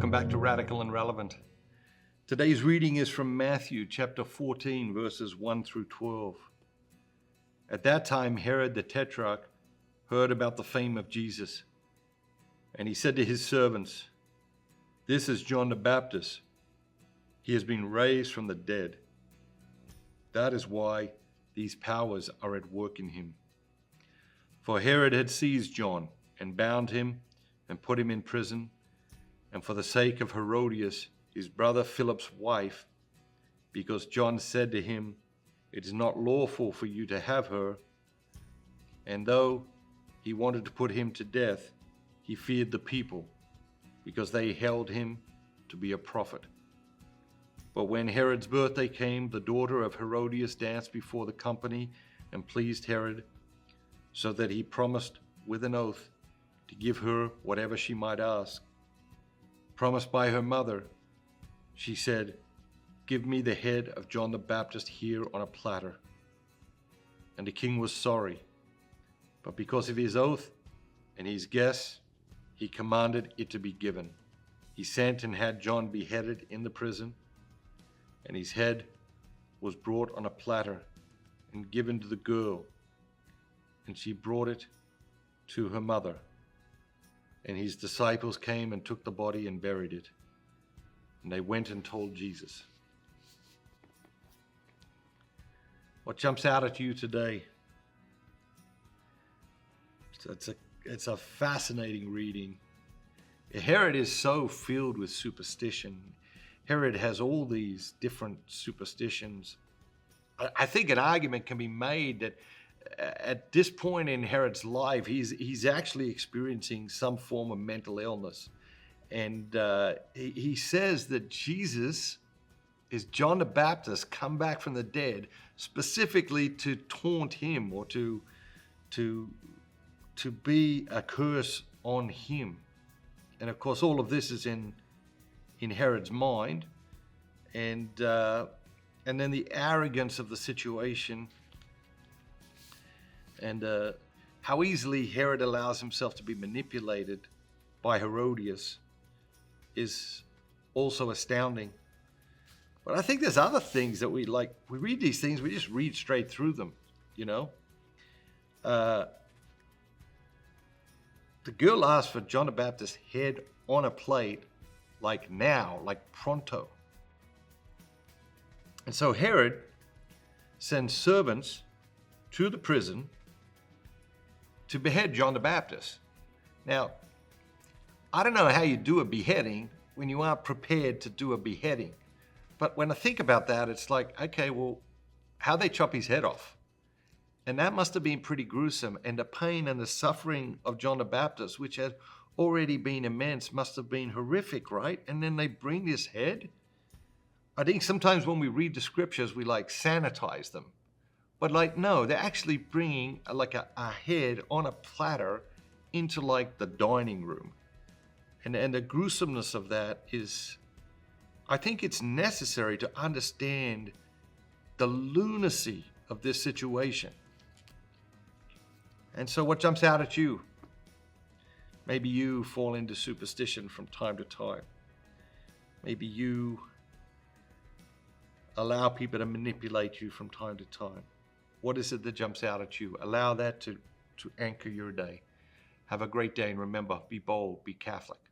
Welcome back to Radical and Relevant. Today's reading is from Matthew chapter 14, verses 1 through 12. At that time, Herod the Tetrarch heard about the fame of Jesus, and he said to his servants, "This is John the Baptist. He has been raised from the dead. That is why these powers are at work in him." For Herod had seized John and bound him and put him in prison, and for the sake of Herodias, his brother Philip's wife, because John said to him, "It is not lawful for you to have her." And though he wanted to put him to death, he feared the people, because they held him to be a prophet. But when Herod's birthday came, the daughter of Herodias danced before the company and pleased Herod, so that he promised with an oath to give her whatever she might ask. Promised by her mother, she said, "Give me the head of John the Baptist here on a platter." And the king was sorry, but because of his oath and his guess, he commanded it to be given. He sent and had John beheaded in the prison, and his head was brought on a platter and given to the girl, and she brought it to her mother. And his disciples came and took the body and buried it. And they went and told Jesus. What jumps out at you today? It's a fascinating reading. Herod is so filled with superstition. Herod has all these different superstitions. I think an argument can be made that at this point in Herod's life, he's actually experiencing some form of mental illness. And he says that Jesus is John the Baptist come back from the dead, specifically to taunt him or to be a curse on him. And of course, all of this is in Herod's mind. And then the arrogance of the situation, and how easily Herod allows himself to be manipulated by Herodias is also astounding. But I think there's other things that we read these things, we just read straight through them, you know. The girl asked for John the Baptist's head on a plate, like now, like pronto. And so Herod sends servants to the prison to behead John the Baptist. Now, I don't know how you do a beheading when you aren't prepared to do a beheading. But when I think about that, it's like, okay, well, how they chop his head off? And that must have been pretty gruesome. And the pain and the suffering of John the Baptist, which had already been immense, must have been horrific, right? And then they bring this head. I think sometimes when we read the scriptures, we sanitize them. But no, they're actually bringing a head on a platter into the dining room. And the gruesomeness of that is, I think it's necessary to understand the lunacy of this situation. And so what jumps out at you? Maybe you fall into superstition from time to time. Maybe you allow people to manipulate you from time to time. What is it that jumps out at you? Allow that to anchor your day. Have a great day, and remember, be bold, be Catholic.